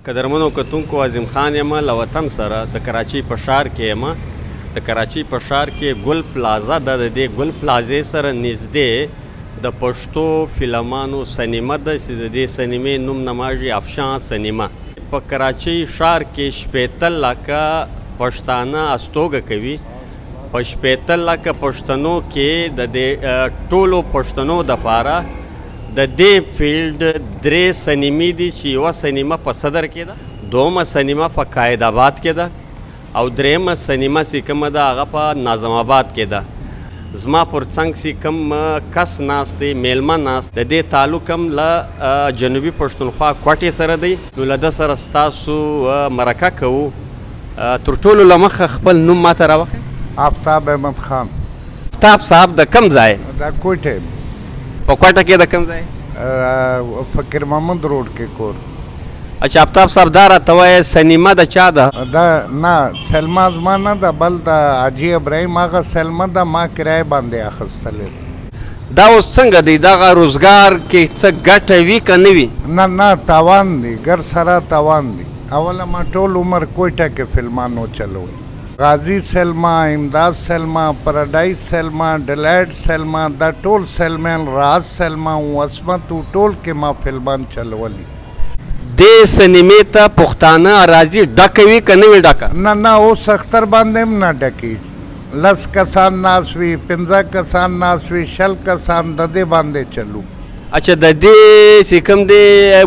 قدرمنو کتونکو عظیم خان یم له وطن سره د کراچۍ په ښار کې یم. د کراچۍ په ښار کې ګل پلازا ده. د دې ګل پلازې سره نږدې د پښتو فلمانو سینما ده چې د دې سینمې نوم نماږي افشان سینما. په کراچۍ ښار کې 70 لکه پښتانه استوګه کوي. په 70 لکه پښتنو کې د دې ټولو پښتنو دپاره د دې فیلډ 3 سینمې دي چې یوه سینما په صدر کې ده، دومه سینما په قائد آباد کې ده او دریمه سینما چې کومه ده هغه په ناظم آباد کې ده. زما پر څنګ چې کوم کس ناست دی میلمه ناست د دې تعلق هم له جنوبي پښتونخوا کوټې سره دی. نو له ده سره ستاسو مرکه کوو. تر ټولو له مخه خپل نوم ماته راوښیه. آفتاب احمد خان. آفتاب صاحب د کوم ځای؟ د کوټې. په کوټه کې د کوم ځای؟ فقیر محمد روډ کې کور. اچھا آفتاب صاحب دا راته وایه سینما د چا ده؟ دا نه سلما زما نه ده بل د حاجي ابراهیم هغه سلما ده ما کرایه باندې اخیستلې. دا اوس څنګه دی؟ دغه روزګار کې څه ګټه وي که نه وي؟ نه تاوان دی، ګر سره تاوان دی. اوله ما ټول عمر کوټه کې فلمانو چلول. غازی سلما، امداد سلما، پرډایز سلما، ډلایټ سلما، دا ټول سلمان، راز سلما او عصمت ټول کې ما فلمان چلولي. دې سینمې ته پښتانه راځي ډکه وي که نه وي ډکه؟ نه اوس اختر باندې هم نه ډکېږي. 10 کسان ناست وي، 15 کسان ناست وي، 20 کسان د دې باندې چلو. اچھا د دې چې کوم دی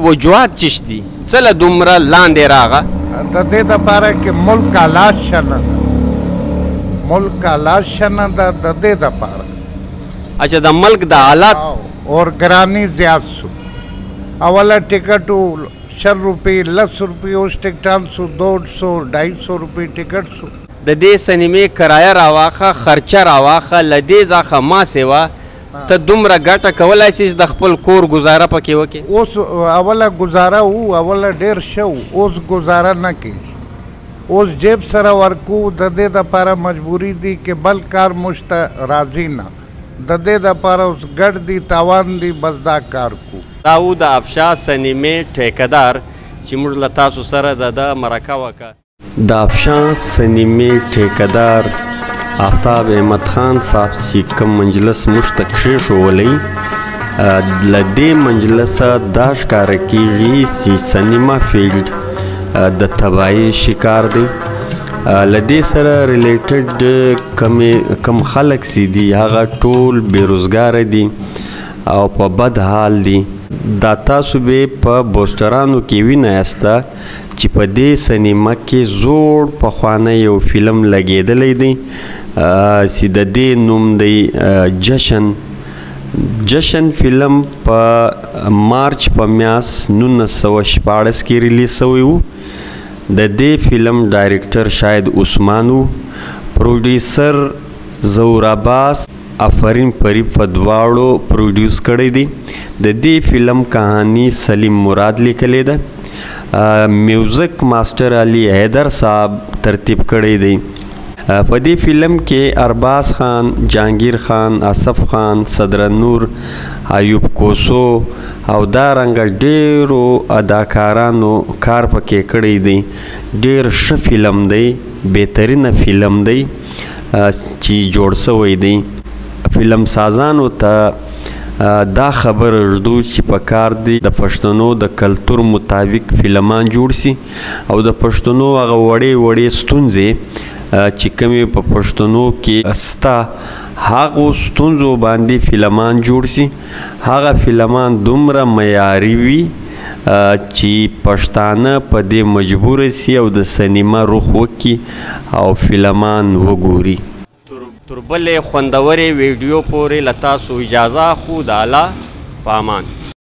وجوهات چش دي څه له دومره لاندې راغه؟ د دې دپاره کې ملک حالات ښه نه ده. ملک حالات ښه نه ده د دې دپاره. اچھا د ملک د حالات اور ګرانی زیات سو. اوله ټکټ 100 روپۍ 10 روپۍ اوس ټکټان سو 200 250 روپۍ ټکټ سو. د دې سینمې کرایه راواخه، خرچه راواخه، له دې ځخه ما سیوا ته دومره ګټه کولی شې د خپل کور ګزاره پکې وکړې؟ اوس اوله ګزاره وو، اوله ډېر ښه وو، اوس ګزاره نه کېږي. اوس جیب سره ورکو. د دې دپاره مجبوري دي چې بل کار موږ ته راځي نه. د دې دپاره اوس ګډ دي، تاوان دي، بس دا کار کو. دا و د افشا سینمې ټیکهدار چې موږ له تاسو سره د ده مرکه وکړه. د افشا سینمې ټیکهدار آفتاب احمد خان صاحب چې کوم مجلس موږ ته کښېښولی، له دې مجلسه دا ښکاره کېږي چې سینما فیلډ د تباهۍ شکار دی. له دې سره ریلیټډ کم خلک چې دي هغه ټول بېروزګاره دي او په بد حال دي. دا تاسو به په بوسټرانو کې وینئسته چې په دې سینما کې زوړ پخوانی یو فلم لګېدلی دی چې د دې نوم دی جشن فلم په مارچ په میاشت 1914 کې ریلیز شوی و. د دې فلم ډایرکټر شاید عثمان و، پروډیوسر ظهور عباس، آفرین فریب په دواړو پروډیوس کړی دی. د دې فلم کہانی سلیم مراد لیکلی ده. میوزک ماسټر علي حیدر صاحب ترتیب کړی دی. په دې فلم کې ارباز خان، جهانگیر خان، اصف خان، صدر نور، ایوب کوسو او دارنګه ډیرو اداکارانو کار پکې کړی دی. ډیر ښه فلم دی، بهترینه فلم دی چې جوړ شوی دی. فلم سازانو ته دا خبر ږدو چې په کار دی د پښتنو د کلتور مطابق فلمان جوړ شي او د پښتنو هغه وړې وړې ستونزې چې کومې په پښتنو کې سته هغو ستونزو باندې فلمان جوړ شي. هغه فلمان دومره معیاري وي چې پښتانه په دې مجبوره شي او د سینما رخ وکړي او فلمان وګوري. تر تر بلې خوندورې ویډیو پورې له تاسو اجازه خو د الله په امان.